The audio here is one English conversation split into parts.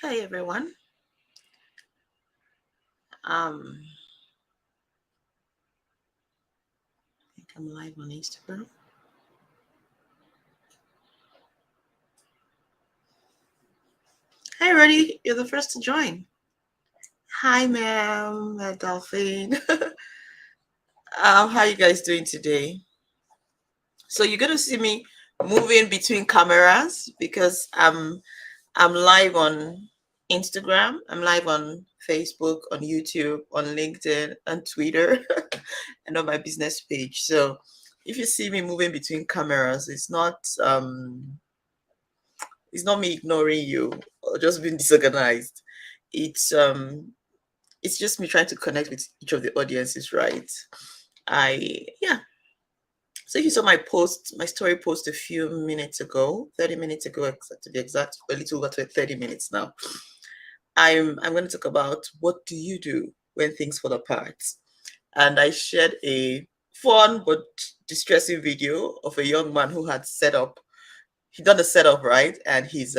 Hi everyone. Um, I think I'm live on Instagram. Hi, Reddy. You're the first to join. Hi, ma'am, Dolphin. How you guys doing today? So you're gonna see me moving between cameras because I'm live on Instagram. I'm live on Facebook, on YouTube, on LinkedIn, and Twitter, and on my business page. So if you see me moving between cameras, it's not me ignoring you or just being disorganized. It's um it's just me trying to connect with each of the audiences, right? I yeah. So if you saw my story post a few minutes ago, 30 minutes ago, to be exact, a little over 30 minutes now. I'm going to talk about what do you do when things fall apart. And I shared a fun but distressing video of a young man who had he done the setup, right? And his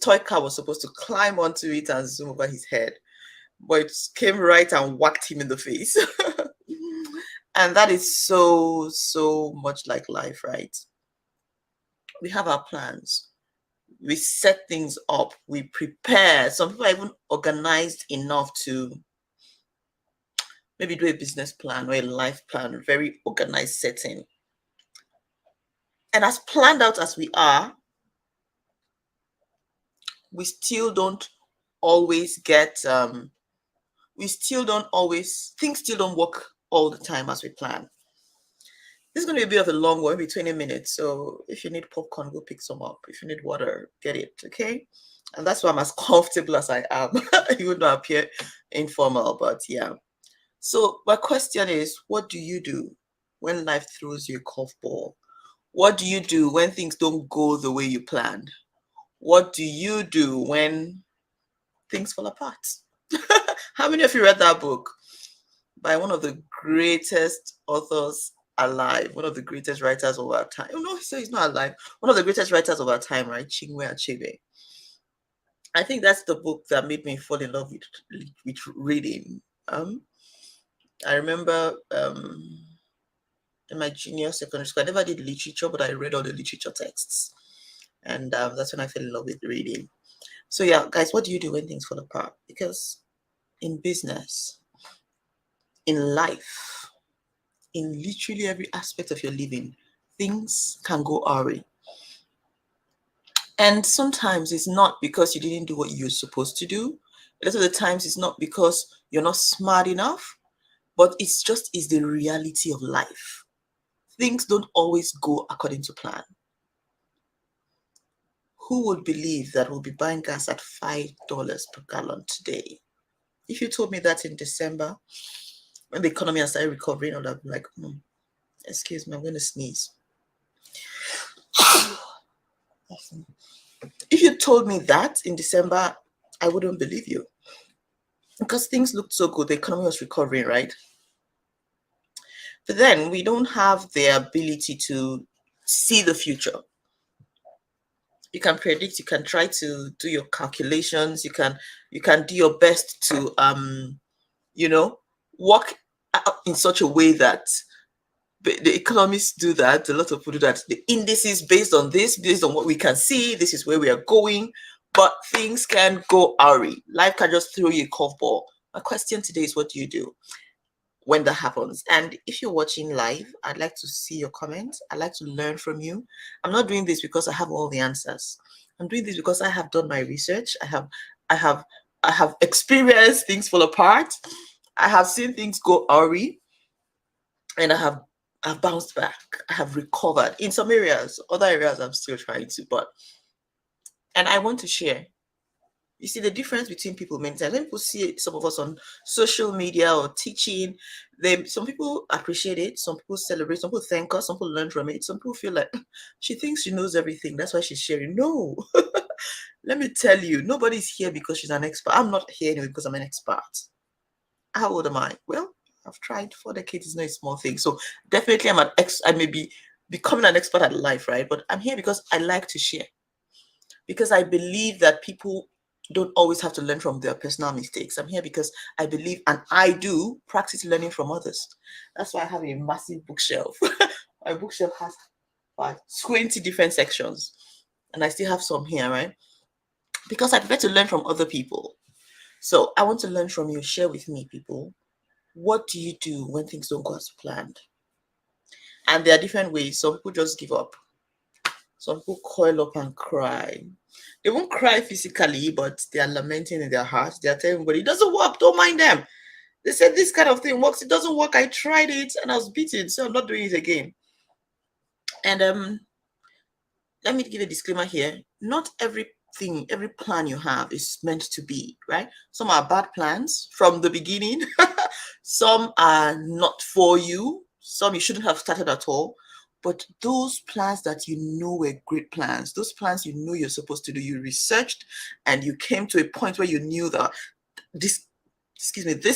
toy car was supposed to climb onto it and zoom over his head, but it came right and whacked him in the face. And that is so much like life, right? We have our plans, we set things up, we prepare. Some people are even organized enough to maybe do a business plan or a life plan, very organized setting. And as planned out as we are, we still don't always get we still don't always things still don't work all the time as we plan. This is going to be a bit of a long one, maybe 20 minutes. So if you need popcorn, go pick some up. If you need water, get it, okay? And that's why I'm as comfortable as I am, even though I appear informal, but yeah. So my question is, what do you do when life throws you a curveball? What do you do when things don't go the way you planned? What do you do when things fall apart? How many of you read that book by one of the greatest authors alive, one of the greatest writers of our time? Oh no, he's not alive. One of the greatest writers of our time, right? Chinwe Achebe. I think that's the book that made me fall in love with reading. I remember in my junior secondary school, I never did literature, but I read all the literature texts, and that's when I fell in love with reading. So yeah, guys, what do you do when things fall apart? Because in business, in life, in literally every aspect of your living, things can go awry. And sometimes it's not because you didn't do what you're supposed to do. A lot of the times it's not because you're not smart enough, but is the reality of life. Things don't always go according to plan. Who would believe that we'll be buying gas at $5 per gallon today? If you told me that in December, when the economy has started recovering, I would have been like, excuse me, I'm going to sneeze. If you told me that in December, I wouldn't believe you. Because things looked so good, the economy was recovering, right? But then we don't have the ability to see the future. You can predict, you can try to do your calculations, you can do your best to you know work in such a way that the economists do that, a lot of people do that. The indices based on this, based on what we can see, this is where we are going, but things can go awry. Life can just throw you a curveball. My question today is, what do you do when that happens? And if you're watching live, I'd like to see your comments. I'd like to learn from you. I'm not doing this because I have all the answers. I'm doing this because I have done my research. I have I have experienced things fall apart. I have seen things go awry, and I've bounced back. I have recovered in some areas. Other areas I'm still trying to, and I want to share. You see the difference between people many times. When people see some of us on social media or teaching, some people appreciate it, some people celebrate, some people thank us, some people learn from it, some people feel like she thinks she knows everything. That's why she's sharing. No. Let me tell you, nobody's here because she's an expert. I'm not here anyway because I'm an expert. How old am I? Well, I've tried 4 decades, is not a small thing. So definitely I may be becoming an expert at life, right? But I'm here because I like to share. because I believe that people don't always have to learn from their personal mistakes. I'm here because I believe, and I do practice learning from others. That's why I have a massive bookshelf. My bookshelf has like 20 different sections, and I still have some here, right? Because I prefer to learn from other people. So I want to learn from you. Share with me, people. What do you do when things don't go as planned? And there are different ways. Some people just give up. Some people coil up and cry. They won't cry physically, but they are lamenting in their hearts. They are telling everybody, it doesn't work, don't mind them. They said this kind of thing works. It doesn't work. I tried it and I was beaten, so I'm not doing it again. And let me give a disclaimer here. Not everything, every plan you have is meant to be, right? Some are bad plans from the beginning. Some are not for you. Some you shouldn't have started at all. But those plans that you know were great plans, those plans you know you're supposed to do, you researched and you came to a point where you knew that this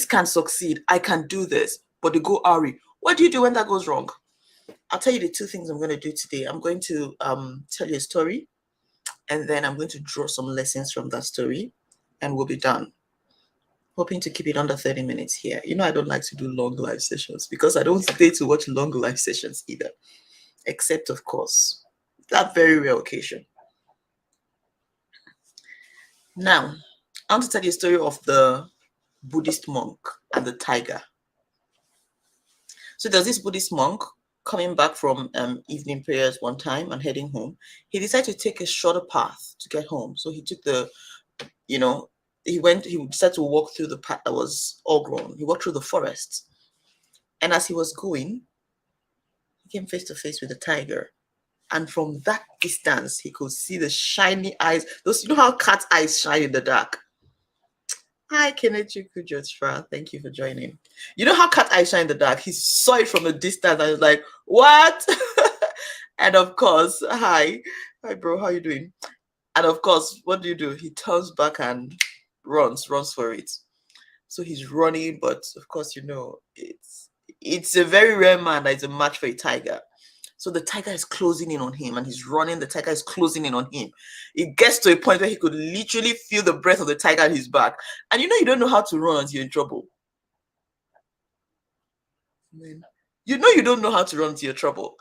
can succeed. I can do this. But they go awry. What do you do when that goes wrong? I'll tell you the two things I'm going to do today. I'm going to tell you a story, and then I'm going to draw some lessons from that story, and we'll be done. Hoping to keep it under 30 minutes here. You know, I don't like to do long live sessions because I don't stay to watch long live sessions either, except, of course, that very rare occasion. Now, I want to tell you a story of the Buddhist monk and the tiger. So there's this Buddhist monk coming back from evening prayers one time and heading home. He decided to take a shorter path to get home. So he took the, he decided to walk through the path that was all grown. He walked through the forest. And as he was going, he came face to face with a tiger. And from that distance, he could see the shiny eyes. Those, you know how cat eyes shine in the dark? Hi, Kenichi Kujotsra. Thank you for joining. You know how cat eyes shine in the dark? He saw it from a distance and was like, what? And of course, hi bro, how you doing? And of course, what do? He turns back and runs for it. So he's running, but of course, it's a very rare man that is a match for a tiger. So the tiger is closing in on him and he's running. The tiger is closing in on him. It gets to a point where he could literally feel the breath of the tiger on his back. And you don't know how to run until you're in trouble. You don't know how to run until you're in trouble.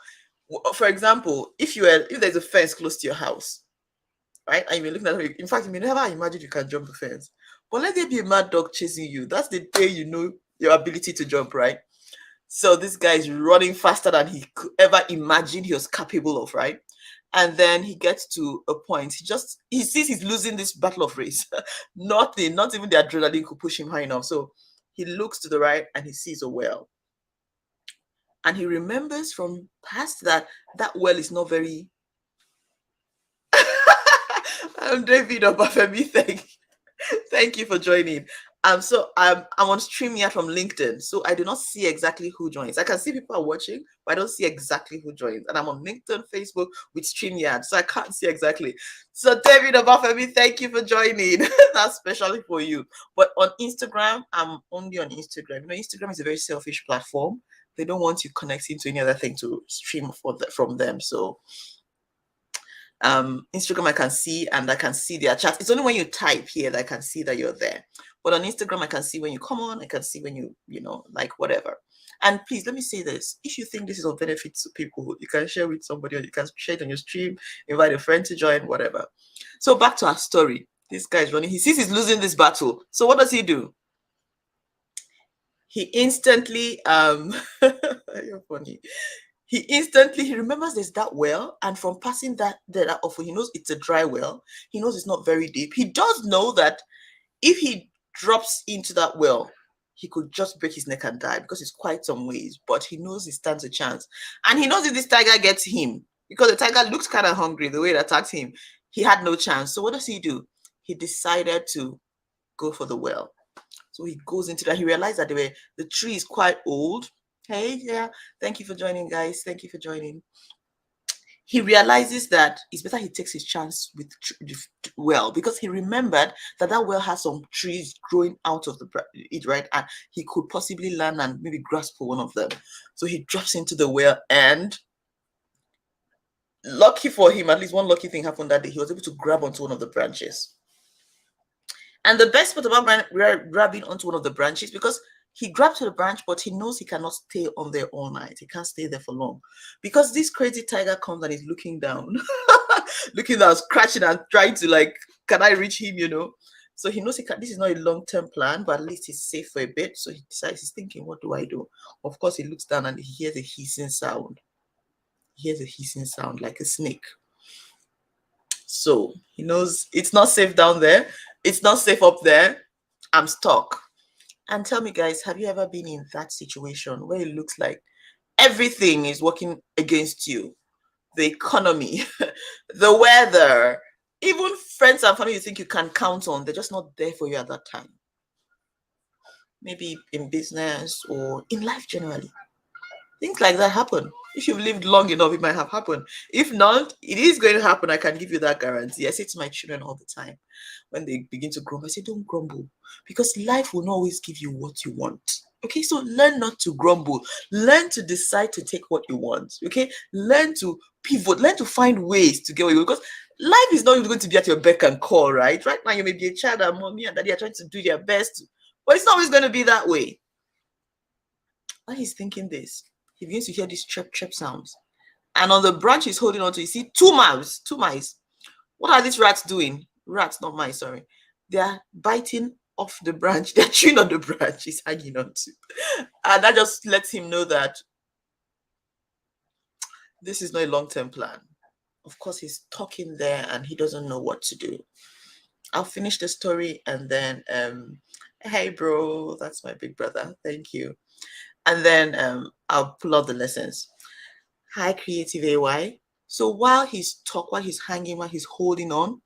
For example, if there's a fence close to your house, right? And you're looking at it, in fact, you may never imagine you can jump the fence. But let there be a mad dog chasing you. That's the day you know your ability to jump, right? So this guy is running faster than he could ever imagine he was capable of, right? And then he gets to a point. He sees he's losing this battle of race. Not even the adrenaline could push him high enough. So he looks to the right and he sees a well. And he remembers from past that well is not very... I'm David Obafemi. Thank you for joining. So I'm on StreamYard from LinkedIn, so I do not see exactly who joins. I can see people are watching, but I don't see exactly who joins. And I'm on LinkedIn, Facebook with StreamYard, so I can't see exactly. So David Obafemi, thank you for joining. That's especially for you. But on Instagram, I'm only on Instagram. Instagram is a very selfish platform. They don't want you connecting to any other thing to stream from them. So Instagram I can see, and I can see their chat. It's only when you type here that I can see that you're there. But on Instagram, I can see when you come on, I can see when you like whatever. And please let me say this: if you think this is of benefit to people, you can share with somebody, or you can share it on your stream, invite a friend to join, whatever. So back to our story. This guy is running. He sees he's losing this battle. So what does he do? He instantly you're funny. He remembers there's that well, and from passing that offer, he knows it's a dry well. He knows it's not very deep. He does know that if he drops into that well, he could just break his neck and die because it's quite some ways, but he knows he stands a chance. And he knows if this tiger gets him, because the tiger looks kind of hungry the way it attacked him, he had no chance. So what does he do? He decided to go for the well. So he goes into that. He realized that the tree is quite old. Hey, yeah, thank you for joining, guys. Thank you for joining. He realizes that it's better he takes his chance with the well, because he remembered that well has some trees growing out of it, right? And he could possibly land and maybe grasp for one of them. So he drops into the well, and lucky for him, at least one lucky thing happened that day. He was able to grab onto one of the branches. And the best part about grabbing onto one of the branches, because he grabbed to the branch, but he knows he cannot stay on there all night. He can't stay there for long. Because this crazy tiger comes and is looking down, looking down, scratching and trying to like, can I reach him, you know? So he knows this is not a long-term plan, but at least he's safe for a bit. So he decides, he's thinking, what do I do? Of course, he looks down and he hears a hissing sound. He hears a hissing sound like a snake. So he knows it's not safe down there. It's not safe up there. I'm stuck. And tell me, guys, have you ever been in that situation where it looks like everything is working against you? The economy, the weather, even friends and family you think you can count on, they're just not there for you at that time. Maybe in business or in life generally. Things like that happen. If you've lived long enough, it might have happened. If not, it is going to happen. I can give you that guarantee. I say to my children all the time, when they begin to grumble, I say, don't grumble, because life will not always give you what you want. Okay, so learn not to grumble. Learn to decide to take what you want. Okay, learn to pivot. Learn to find ways to get what you want, because life is not going to be at your beck and call, right? Right now, you may be a child and mommy and daddy are trying to do their best, but it's not always going to be that way. While he's thinking this, he begins to hear these chirp sounds. And on the branch he's holding on to, you see two mice. What are these rats doing? Rats, not mice, sorry. They're biting off the branch. They're chewing on the branch he's hanging on to. And that just lets him know that this is not a long-term plan. Of course, he's talking there and he doesn't know what to do. I'll finish the story and then, hey, bro, that's my big brother. Thank you. And then I'll pull out the lessons. Hi, Creative AY. So while he's hanging, while he's holding on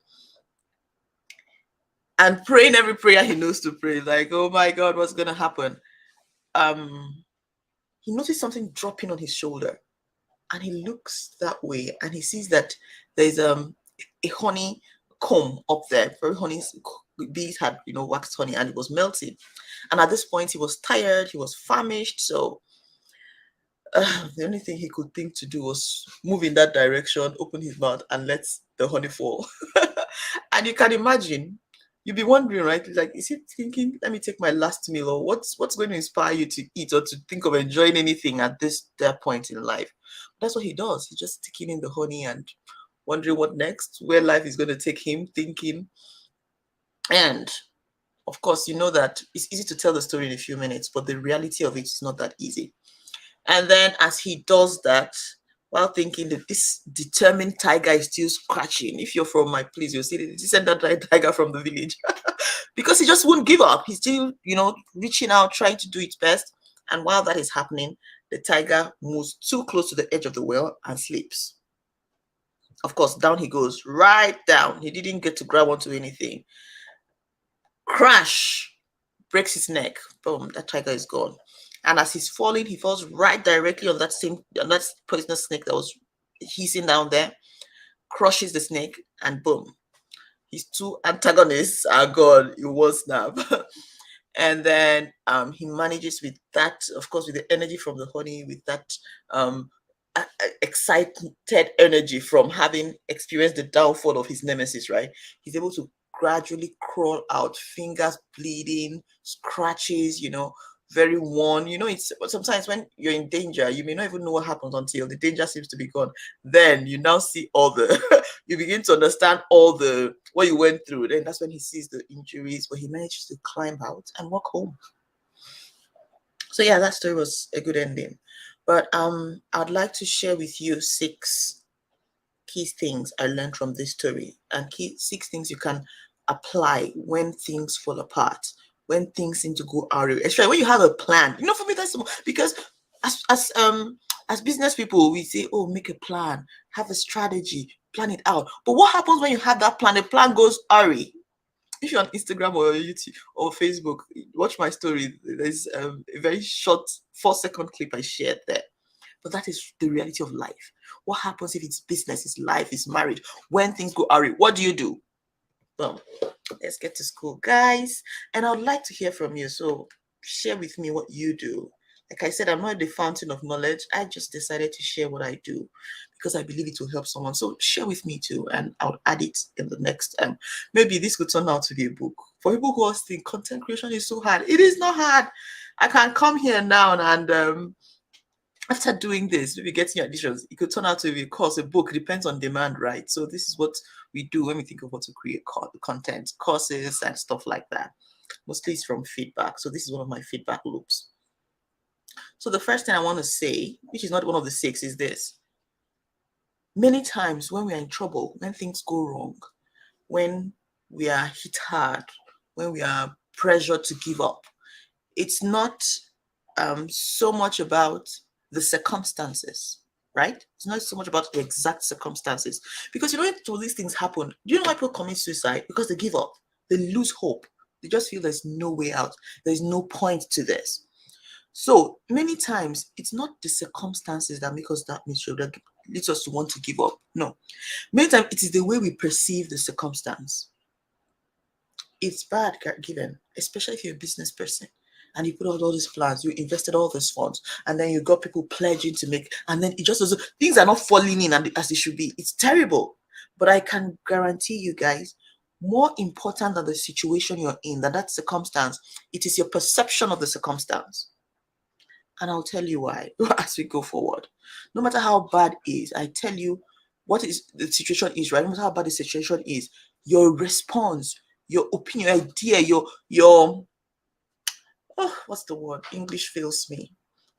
and praying every prayer he knows to pray, like, oh my God, what's going to happen? He noticed something dropping on his shoulder and he looks that way and he sees that there's a honey comb up there. Very honey bees had, waxed honey and it was melting. And at this point, he was tired, he was famished. So the only thing he could think to do was move in that direction, open his mouth and let the honey fall. And you can imagine, you'd be wondering, right? Like, is he thinking, let me take my last meal, or what's going to inspire you to eat or to think of enjoying anything at that point in life? That's what he does. He's just sticking in the honey and wondering what next, where life is going to take him, thinking. And of course, you know that it's easy to tell the story in a few minutes, but the reality of it is not that easy. And then as he does that, while thinking that this determined tiger is still scratching. If you're from my place, you'll see the descendant tiger from the village. Because he just won't give up. He's still, reaching out, trying to do its best. And while that is happening, the tiger moves too close to the edge of the well and sleeps. Of course, down he goes, right down. He didn't get to grab onto anything. Crash! Breaks his neck. Boom, that tiger is gone. And as he's falling, he falls right directly on that poisonous snake that was hissing down there, crushes the snake, and boom, his two antagonists are gone in one snap. And then he manages with that, of course, with the energy from the honey, with that excited energy from having experienced the downfall of his nemesis, right? He's able to gradually crawl out, fingers bleeding, scratches, very worn. It's sometimes when you're in danger, you may not even know what happens until the danger seems to be gone. Then you now see all the, you begin to understand all the, what you went through. Then that's when he sees the injuries, but he manages to climb out and walk home. So yeah, that story was a good ending. But I'd like to share with you 6 key things I learned from this story, and 6 things you can apply when things fall apart, when things seem to go out of it. Especially when you have a plan. For me, that's because as business people, we say, oh, make a plan, have a strategy, plan it out. But what happens when you have that plan? The plan goes awry. If you're on Instagram or YouTube or Facebook, watch my story. There's a very short 4-second clip I shared there. But that is the reality of life. What happens if it's business, it's life, it's marriage? When things go awry, what do you do? Well, let's get to school, guys. And I would like to hear from you. So share with me what you do. Like I said, I'm not the fountain of knowledge. I just decided to share what I do because I believe it will help someone. So share with me too, and I'll add it in the next maybe this could turn out to be a book. For people who always think content creation is so hard, it is not hard. I can come here now and after doing this, maybe getting your additions, it could turn out to be a course, a book. It depends on demand, right? So this is what we do when we think of what to create content, courses and stuff like that. Mostly it's from feedback. So this is one of my feedback loops. So the first thing I want to say, which is not one of the 6, is this. Many times when we are in trouble, when things go wrong, when we are hit hard, when we are pressured to give up, it's not so much about the circumstances, right? It's not so much about the exact circumstances. Because when all these things happen, do you know why people commit suicide? Because they give up. They lose hope. They just feel there's no way out. There's no point to this. So many times, it's not the circumstances that make us that miserable, that leads us to want to give up. No. Many times, it is the way we perceive the circumstance. It's bad, given, especially if you're a business person and you put out all these plans, you invested all these funds, and then you got people pledging to make, and then it just doesn't, things are not falling in as they should be. It's terrible. But I can guarantee you guys, more important than the situation you're in, than that circumstance, it is your perception of the circumstance. And I'll tell you why as we go forward. No matter how bad it is, I tell you what is the situation is, right? No matter how bad the situation is, your response, your opinion, idea, your what's the word? English fails me.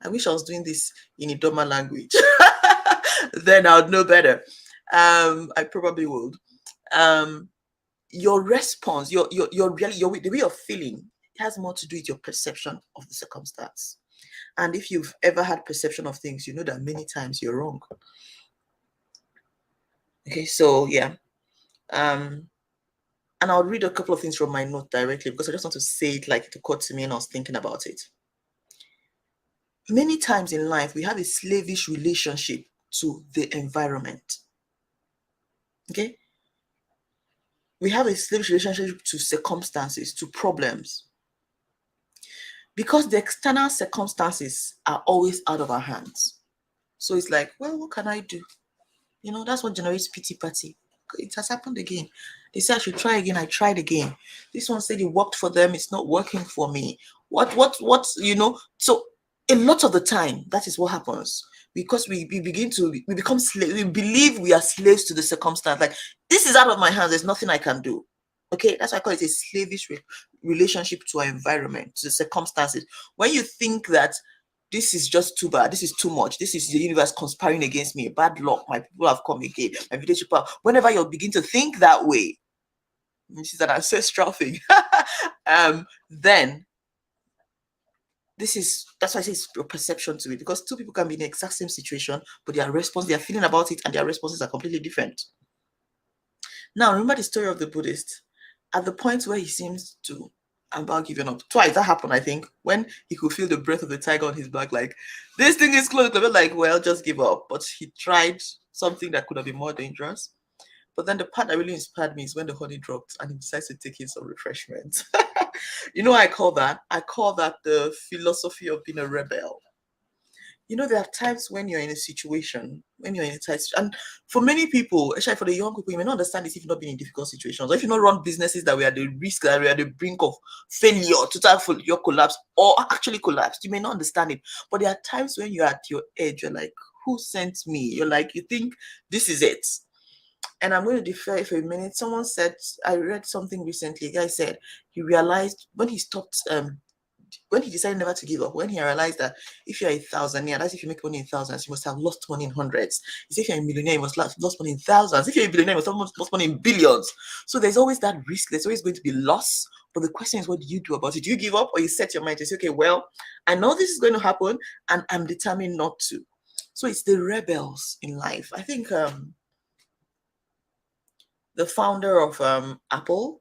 I wish I was doing this in a Idoma language. Then I would know better. I probably would. Your response, the way you're feeling, it has more to do with your perception of the circumstance. And if you've ever had perception of things, you know that many times you're wrong. Okay, so yeah. And I'll read a couple of things from my note directly because I just want to say it like it occurred to me and I was thinking about it. Many times in life, we have a slavish relationship to the environment. Okay? We have a slavish relationship to circumstances, to problems. Because the external circumstances are always out of our hands. So it's like, well, what can I do? You know, that's what generates pity party. It has happened again. They said I should try again. I tried again. This one said it worked for them. It's not working for me. What, you know? So a lot of the time, that is what happens. Because we become slaves. We believe we are slaves to the circumstance. Like, this is out of my hands. There's nothing I can do. Okay, that's why I call it a slavish relationship to our environment, to the circumstances. When you think that this is just too bad, this is too much, this is the universe conspiring against me, bad luck, my people have come again, my village people, whenever you begin to think that way, this is an ancestral thing, then that's why I say it's your perception to it, because two people can be in the exact same situation, but their response, their feeling about it and their responses are completely different. Now, remember the story of the Buddhist. At the point where he seems to about giving up, twice that happened, I think, when he could feel the breath of the tiger on his back, like, this thing is close. They were like, well, just give up. But he tried something that could have been more dangerous. But then the part that really inspired me is when the honey dropped and he decides to take in some refreshment. You know what I call that? I call that the philosophy of being a rebel. You know, there are times when you're in a situation, when you're in a tight, and for many people, especially for the young people, you may not understand this if you've not been in difficult situations, or if you've not run businesses that were at the risk, that were at the brink of failure, total your collapse, or actually collapsed. You may not understand it, but there are times when you're at your edge, you're like, who sent me? You're like, you think this is it. And I'm going to defer for a minute. Someone said, I read something recently. A guy said he realized when he stopped when he decided never to give up, when he realized that if you're a thousandaire, that's if you make money in thousands, you must have lost money in hundreds. If you're a millionaire, you must have lost money in thousands. If you're a billionaire, you must have lost money in billions. So there's always that risk. There's always going to be loss. But the question is, what do you do about it? Do you give up, or you set your mind to say, okay, well, I know this is going to happen and I'm determined not to. So it's the rebels in life. I think the founder of Apple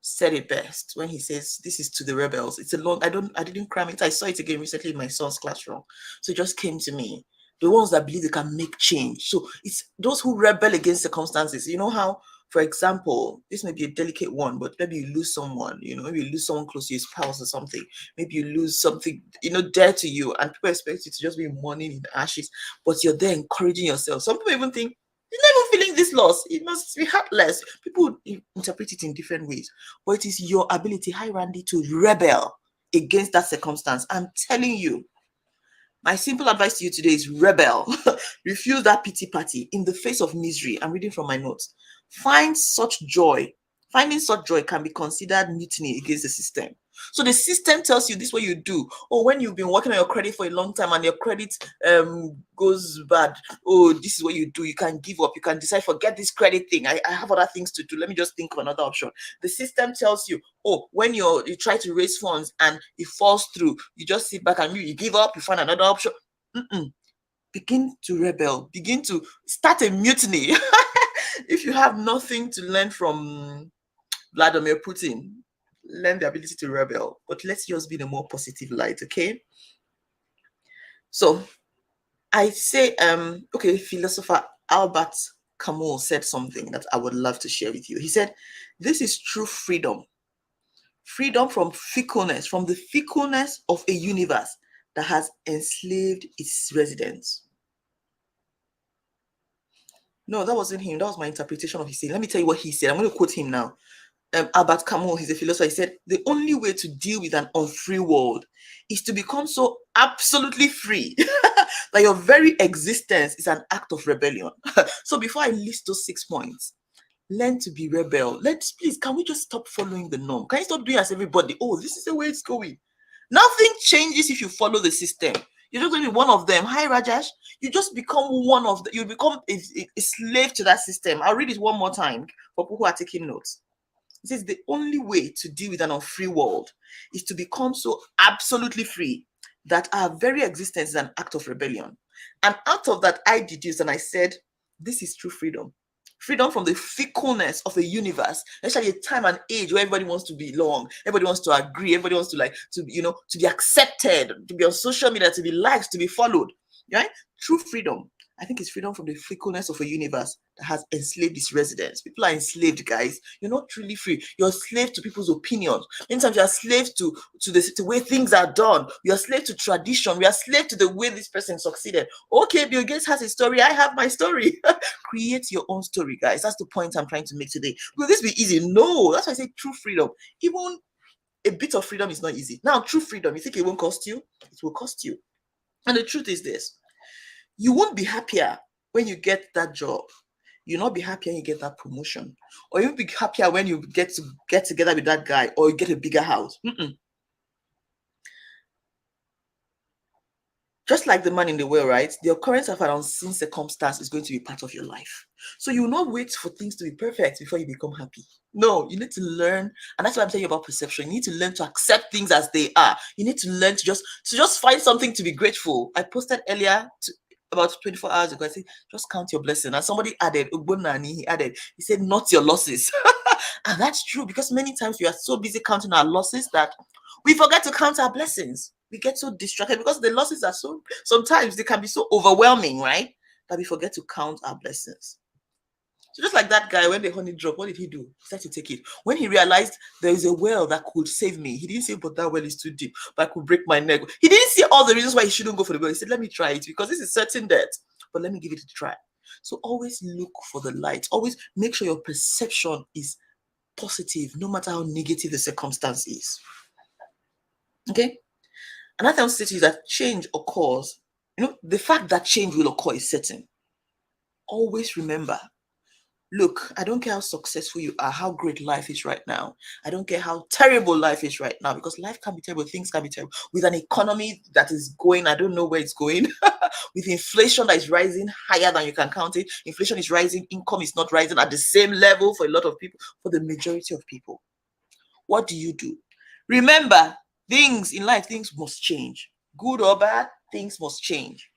said it best when he says, this is to the rebels. It's a long, I didn't cram it. I saw it again recently in my son's classroom. So it just came to me. The ones that believe they can make change. So it's those who rebel against circumstances. You know how For example, this may be a delicate one, but maybe you lose someone, maybe you lose someone close to your spouse or something. Maybe you lose something, dear to you, and people expect you to just be mourning in ashes, but you're there encouraging yourself. Some people even think, you're not even feeling this loss. It must be heartless. People interpret it in different ways, but it is your ability, hi Randy, to rebel against that circumstance. I'm telling you, my simple advice to you today is rebel. Refuse that pity party in the face of misery. I'm reading from my notes. Find such joy. Finding such joy can be considered mutiny against the system. So the system tells you this is what you do. Oh, when you've been working on your credit for a long time and your credit goes bad, oh, this is what you do. You can give up. You can decide, forget this credit thing. I have other things to do. Let me just think of another option. The system tells you, oh, when you try to raise funds and it falls through, you just sit back and you give up, you find another option. Begin to rebel. Begin to start a mutiny. If you have nothing to learn from Vladimir Putin, learn the ability to rebel. But let's just be in a more positive light, okay? So I say, okay, philosopher Albert Camus said something that I would love to share with you. He said, this is true freedom. Freedom from fickleness, from the fickleness of a universe that has enslaved its residents. No, that wasn't him. That was my interpretation of his saying. Let me tell you what he said. I'm going to quote him now. Albert Camus, he's a philosopher. He said, the only way to deal with an unfree world is to become so absolutely free that your very existence is an act of rebellion. So before I list those 6 points, learn to be rebel. Please, can we just stop following the norm? Can you stop doing as everybody? Oh, this is the way it's going. Nothing changes if you follow the system. You're just going to be one of them. Hi, Rajesh. You just become one of them. You become a slave to that system. I'll read it one more time for people who are taking notes. It says the only way to deal with an unfree world is to become so absolutely free that our very existence is an act of rebellion. And out of that, I deduced and I said, this is true freedom. Freedom from the fickleness of a universe, especially a time and age where everybody wants to belong, everybody wants to agree, everybody wants to be accepted, to be on social media, to be liked, to be followed. Right? True freedom, I think, it's freedom from the fickleness of a universe that has enslaved its residents. People are enslaved, guys. You're not truly free. You're a slave to people's opinions. Many times you're a slave to the way things are done. You're a slave to tradition. We are slave to the way this person succeeded. Okay, Bill Gates has a story. I have my story. Create your own story, guys. That's the point I'm trying to make today. Will this be easy? No. That's why I say true freedom. Even a bit of freedom is not easy. Now, true freedom, you think it won't cost you? It will cost you. And the truth is this. You won't be happier when you get that job. You'll not be happier when you get that promotion. Or you'll be happier when you get together with that guy or you get a bigger house. Just like the man in the well, right? The occurrence of an unseen circumstance is going to be part of your life. So you will not wait for things to be perfect before you become happy. No, you need to learn. And that's why I'm telling you about perception. You need to learn to accept things as they are. You need to learn to just find something to be grateful. I posted earlier about 24 hours ago, I said, just count your blessing. And somebody added, he said, not your losses. And that's true, because many times we are so busy counting our losses that we forget to count our blessings. We get so distracted because the losses are sometimes they can be so overwhelming, right? That we forget to count our blessings. So just like that guy, when the honey dropped, what did he do? He started to take it. When he realized there is a well that could save me, he didn't say, but that well is too deep, but I could break my neck. He didn't see all the reasons why he shouldn't go for the well. He said, let me try it because this is certain death, but let me give it a try. So always look for the light. Always make sure your perception is positive, no matter how negative the circumstance is. Okay? Another thing I say to you is that change occurs. The fact that change will occur is certain. Always remember, look, I don't care how successful you are, how great life is right now. I don't care how terrible life is right now, because life can be terrible, things can be terrible. With an economy that is going, I don't know where it's going. With inflation that is rising higher than you can count it. Inflation is rising, income is not rising at the same level for a lot of people, for the majority of people. What do you do? Remember, things in life, things must change. Good or bad, things must change.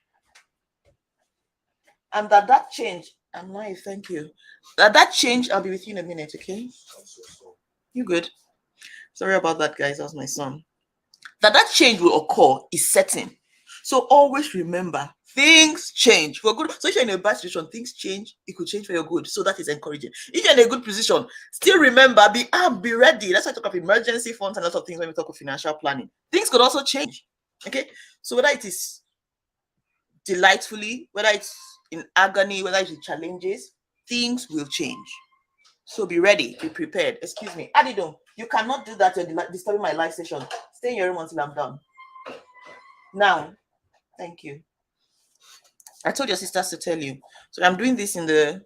And that change, I'm live, thank you. That change, I'll be with you in a minute, okay? You good? Sorry about that, guys. That was my son. That change will occur is certain. So always remember, Things change for good. So if you're in a bad situation, things change. It could change for your good. So that is encouraging. If you're in a good position, still remember, be ready. That's why I talk of emergency funds and lots of things when we talk of financial planning. Things could also change. Okay. So whether it is delightfully, whether it's in agony, whether it's in challenges, things will change. So be ready, be prepared. Excuse me, Adidon, you cannot do that. You're disturbing my live session. Stay in your room until I'm done. Now, thank you. I told your sisters to tell you. So I'm doing this in the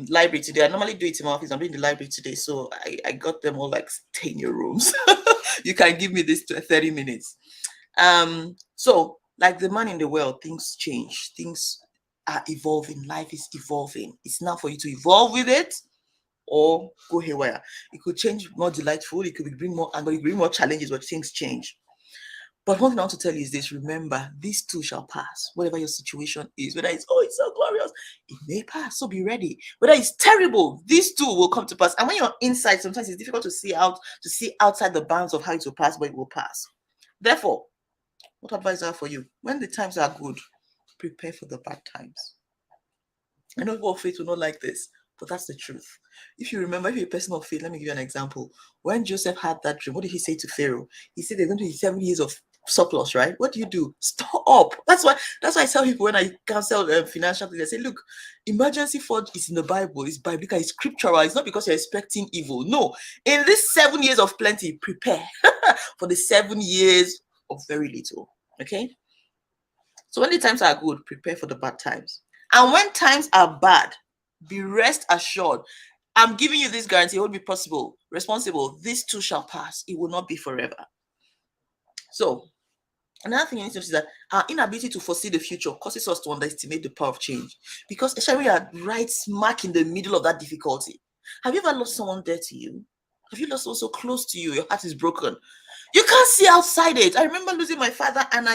library today. I normally do it in my office. I'm doing the library today. So I got them all like, stay in your rooms. You can give me this 30 minutes. So like the man in the well, things change. Things are evolving. Life is evolving. It's now for you to evolve with it or go haywire. It could change more delightful. It could bring more anger. It could bring more challenges, but things change. But one thing I want to tell you is this: remember, these too shall pass. Whatever your situation is, whether it's it's so glorious, it may pass. So be ready. Whether it's terrible, these too will come to pass. And when you're inside, sometimes it's difficult to see outside the bounds of how it will pass, but it will pass. Therefore, what advice I have for you? When the times are good, prepare for the bad times. I know people of faith will not like this, but that's the truth. If you remember, if you're a person of faith, let me give you an example. When Joseph had that dream, what did he say to Pharaoh? He said there's going to be 7 years of surplus, right? What do? Store up. That's why I tell people when I counsel financial things, I say, look, emergency fund is in the Bible, it's biblical, it's scriptural. It's not because you're expecting evil. No, in this 7 years of plenty, prepare for the 7 years of very little. Okay. So when the times are good, prepare for the bad times. And when times are bad, be rest assured. I'm giving you this guarantee. It won't be possible, responsible. This too shall pass. It will not be forever. So another thing you need to notice is that our inability to foresee the future causes us to underestimate the power of change. Because especially we are right smack in the middle of that difficulty. Have you ever lost someone dear to you? Have you lost someone so close to you? Your heart is broken. You can't see outside it. I remember losing my father, and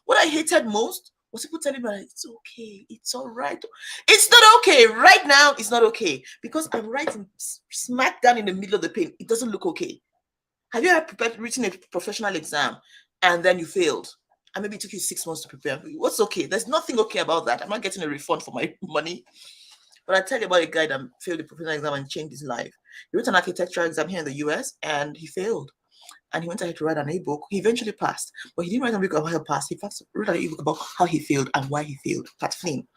what I hated most was people telling me, it's okay, it's all right. It's not okay. Right now, it's not okay. Because I'm right smack down in the middle of the pain. It doesn't look okay. Have you ever written a professional exam and then you failed? And maybe it took you 6 months to prepare. What's okay? There's nothing okay about that. I'm not getting a refund for my money. But I tell you about a guy that failed the professional exam and changed his life. He wrote an architectural exam here in the US and he failed. And he went ahead to write an ebook. He eventually passed, but he didn't write an ebook about how he passed. He wrote an ebook about how he failed and why he failed. Pat Flynn.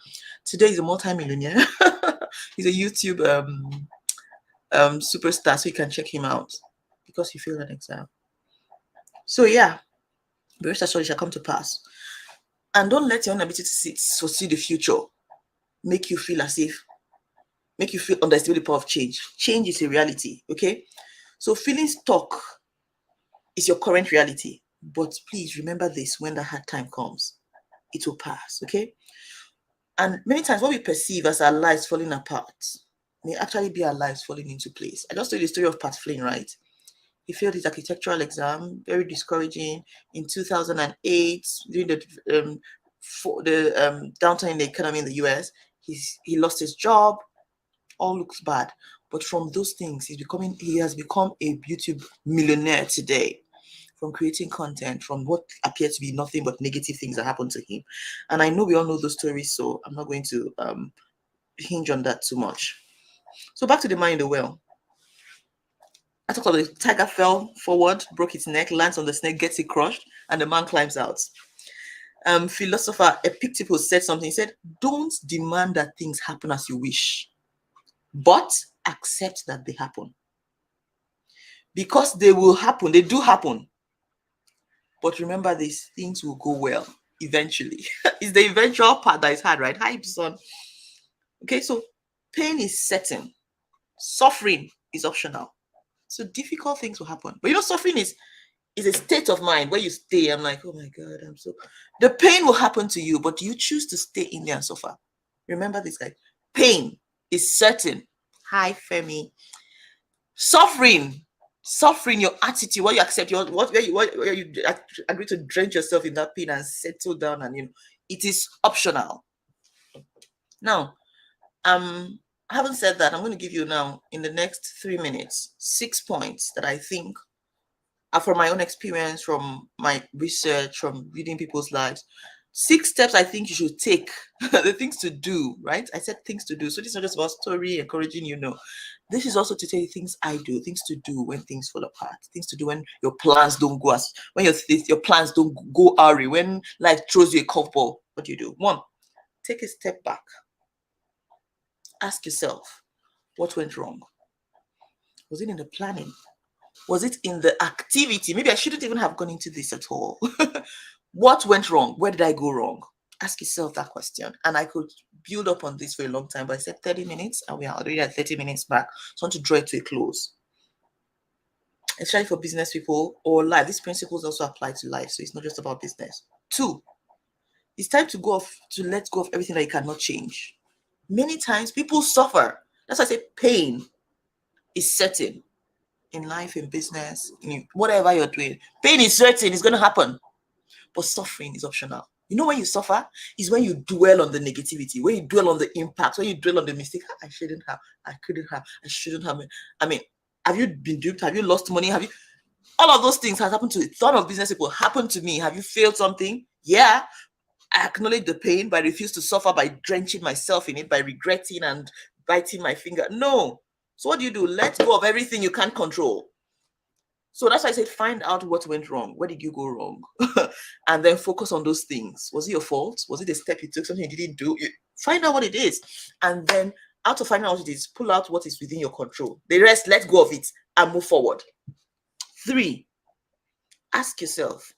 Today he's a multi-millionaire. He's a YouTube superstar, so you can check him out because he failed an exam. So yeah, the rest assured shall come to pass. And don't let your inability to foresee the future make you feel underestimate the power of change. Change is a reality, okay? So feeling stuck is your current reality. But please remember this: when the hard time comes, it will pass, okay? And many times what we perceive as our lives falling apart may actually be our lives falling into place. I just told you the story of Pat Flynn, right? He failed his architectural exam, very discouraging. In 2008, during the downturn in the economy in the US, he lost his job. All looks bad. But from those things, he has become a YouTube millionaire today. From creating content, from what appeared to be nothing but negative things that happened to him. And I know we all know those stories, so I'm not going to hinge on that too much. So back to the man in the well. I talked about the tiger fell forward, broke its neck, lands on the snake, gets it crushed, and the man climbs out. Philosopher Epictetus said something. He said, don't demand that things happen as you wish, but accept that they happen. Because they will happen. They do happen. But remember this, things will go well eventually. It's the eventual part that is hard, right? Hi, son. Okay, so pain is certain. Suffering is optional. So difficult things will happen. But suffering is a state of mind where you stay. I'm like, oh my God, the pain will happen to you, but you choose to stay in there and suffer. Remember this, guy. Pain is certain. Hi, Femi. Suffering, your attitude, what you accept, where you agree to drench yourself in that pain and settle down, and it is optional. Now, having said that, I'm going to give you now in the next 3 minutes 6 points that I think from my own experience, from my research, from reading people's lives, 6 steps I think you should take, the things to do, right? I said things to do. So this is not just about story, encouraging you, know. This is also to tell you things I do, things to do when things fall apart, things to do when your plans don't go as, when your plans don't go awry, when life throws you a curveball. What do you do? 1, take a step back. Ask yourself, what went wrong? Was it in the planning? Was it in the activity? Maybe I shouldn't even have gone into this at all. What went wrong? Where did I go wrong? Ask yourself that question. And I could build up on this for a long time, but I said 30 minutes, and we are already at 30 minutes back. So I want to draw it to a close. Especially for business people or life. These principles also apply to life, so it's not just about business. 2, it's time to let go of everything that you cannot change. Many times people suffer. That's why I say pain is certain. In life, in business, in whatever you're doing, pain is certain, it's going to happen, but suffering is optional. You know, when you suffer is when you dwell on the negativity, when you dwell on the impact, when you dwell on the mistake. I shouldn't have, I couldn't have, I shouldn't have. I mean, have you been duped? Have you lost money? Have you? All of those things has happened to a ton of business people. Happened to me. Have you failed something? Yeah. I acknowledge the pain, but I refuse to suffer by drenching myself in it, by regretting and biting my finger. No. So what do? Let go of everything you can't control. So that's why I said find out what went wrong. Where did you go wrong? And then focus on those things. Was it your fault? Was it a step you took, something you didn't do? Find out what it is. And then out of finding out what it is, pull out what is within your control. The rest, let go of it and move forward. 3, ask yourself.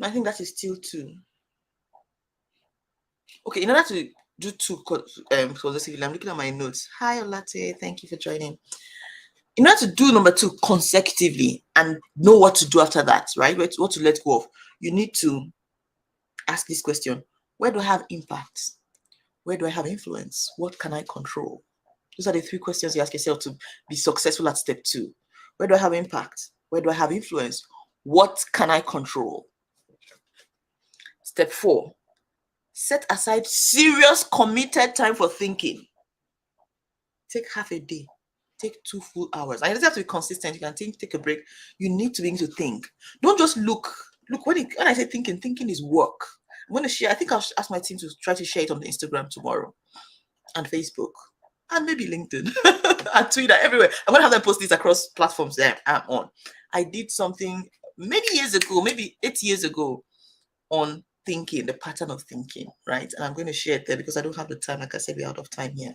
I think that is still 2. Okay, in order to do 2 consecutively, I'm looking at my notes. Hi, Olate. Thank you for joining. In order to do number 2 consecutively and know what to do after that, right? What to let go of, you need to ask this question. Where do I have impact? Where do I have influence? What can I control? Those are the 3 questions you ask yourself to be successful at step 2. Where do I have impact? Where do I have influence? What can I control? Step 4, set aside serious committed time for thinking. Take half a day. Take 2 full hours. And it doesn't have to be consistent. You can take a break. You need to begin to think. Don't just look. When I say thinking is work. I'm going to share. I think I'll ask my team to try to share it on the Instagram tomorrow and Facebook and maybe LinkedIn and Twitter, everywhere. I'm going to have them post this across platforms that I'm on. I did something maybe years ago, maybe 8 years ago, on thinking, the pattern of thinking, right? And I'm going to share it there because I don't have the time. Like I said, we're out of time here.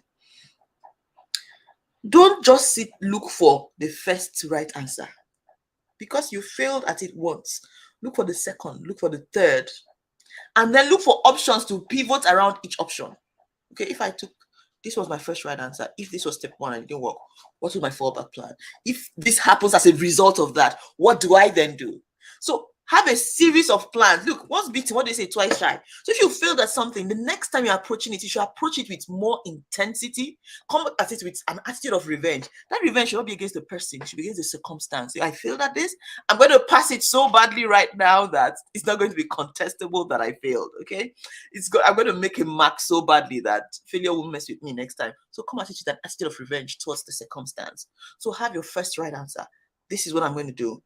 Don't just look for the first right answer. Because you failed at it once, look for the second, look for the third, and then look for options to pivot around each option. Okay, if this was my first right answer, if this was step 1 and it didn't work, what was my fallback plan? If this happens as a result of that, what do I then do? So have a series of plans. Look, once beaten, what do they say? Twice shy. So if you failed at something, the next time you're approaching it, you should approach it with more intensity. Come at it with an attitude of revenge. That revenge should not be against the person. It should be against the circumstance. I failed at this. I'm going to pass it so badly right now that it's not going to be contestable that I failed. Okay, I'm going to make a mark so badly that failure won't mess with me next time. So come at it with an attitude of revenge towards the circumstance. So have your first right answer. This is what I'm going to do.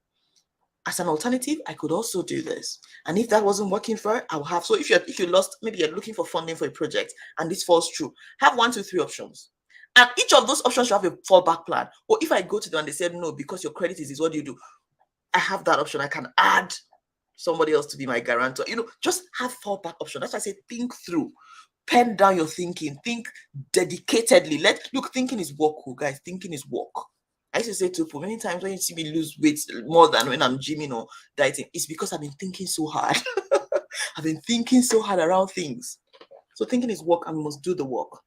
As an alternative, I could also do this. And if that wasn't working for it, I'll have. So if you lost, maybe you're looking for funding for a project and this falls through, have 1, 2, 3 options. And each of those options should have a fallback plan. Or if I go to them and they said, no, because your credit is what do you do? I have that option. I can add somebody else to be my guarantor. Just have fallback option. That's why I say think through. Pen down your thinking. Think dedicatedly. Thinking is work, guys. Thinking is work. I used to say to people many times when you see me lose weight more than when I'm gymming or dieting, it's because I've been thinking so hard. I've been thinking so hard around things. So thinking is work and we must do the work.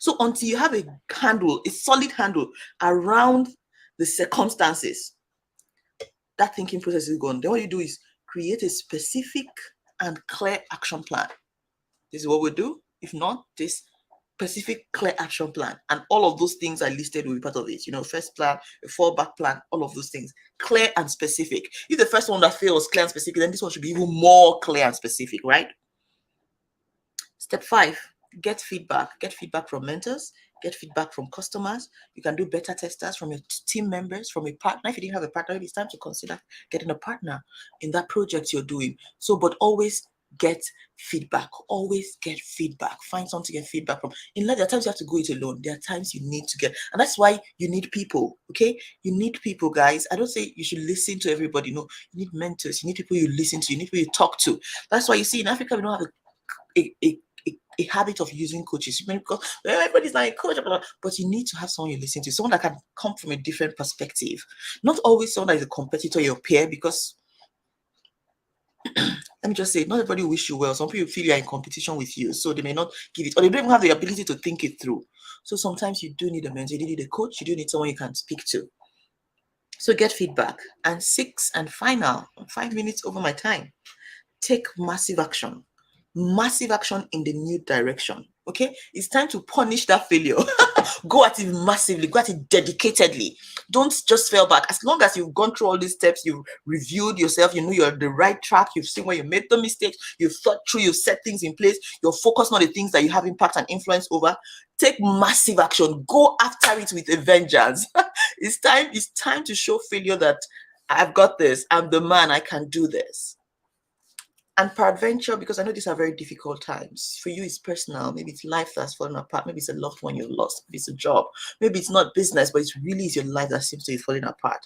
So until you have a solid handle around the circumstances, that thinking process is gone. Then what you do is create a specific and clear action plan. This is what we do. If not, this specific clear action plan, and all of those things are listed will be part of it. First plan, a fallback plan, all of those things, clear and specific. If the first one that fails clear and specific, then this one should be even more clear and specific, right? Step 5, Get feedback. Get feedback from mentors. Get feedback from customers. You can do beta testers from your team members, from a partner. If you didn't have a partner, maybe it's time to consider getting a partner in that project you're doing. So, but always get feedback. Always get feedback. Find something to get feedback from. In life, there are times you have to go it alone. There are times you need to get, and that's why you need people. Okay, you need people, guys. I don't say you should listen to everybody. No, you need mentors. You need people you listen to. You need people you talk to. That's why you see in Africa we don't have a habit of using coaches because everybody's like a coach, but you need to have someone you listen to, someone that can come from a different perspective, not always someone that is a competitor, your peer, because let me just say, not everybody wish you well. Some people feel you're in competition with you, so they may not give it, or they don't even have the ability to think it through. So sometimes you do need a mentor, you do need a coach, you do need someone you can speak to. So get feedback. And 6 and final, 5 minutes over my time, take massive action. Massive action in the new direction. Okay, it's time to punish that failure. Go at it massively, go at it dedicatedly. Don't just fail back. As long as you've gone through all these steps, you've reviewed yourself, you know you're on the right track, you've seen where you made the mistakes, you've thought through, you've set things in place, you're focused on the things that you have impact and influence over. Take massive action. Go after it with a vengeance. It's time to show failure that I've got this, I'm the man, I can do this. And peradventure, because I know these are very difficult times. For you, it's personal. Maybe it's life that's fallen apart. Maybe it's a loved one you lost. Maybe it's a job. Maybe it's not business, but it really is your life that seems to be falling apart.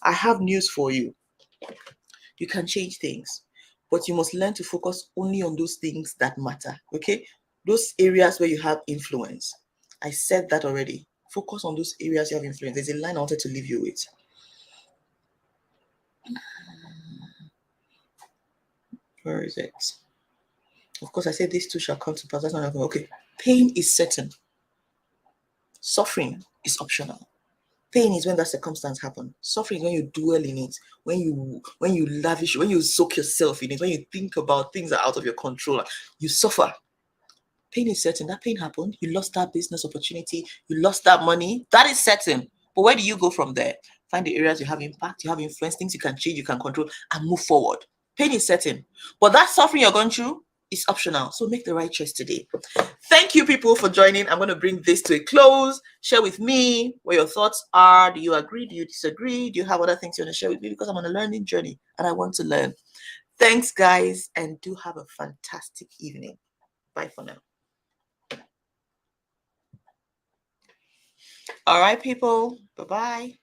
I have news for you. You can change things, but you must learn to focus only on those things that matter, okay? Those areas where you have influence. I said that already. Focus on those areas you have influence. There's a line I wanted to leave you with. Where is it? Of course, I said these two shall come to pass. That's not okay. Pain is certain. Suffering is optional. Pain is when that circumstance happens. Suffering is when you dwell in it, when you lavish, when you soak yourself in it, when you think about things that are out of your control, you suffer. Pain is certain. That pain happened. You lost that business opportunity. You lost that money. That is certain. But where do you go from there? Find the areas you have impact, you have influence, things you can change, you can control, and move forward. Pain is certain. But that suffering you're going through is optional. So make the right choice today. Thank you, people, for joining. I'm going to bring this to a close. Share with me what your thoughts are. Do you agree? Do you disagree? Do you have other things you want to share with me? Because I'm on a learning journey and I want to learn. Thanks, guys, and do have a fantastic evening. Bye for now. All right, people. Bye-bye.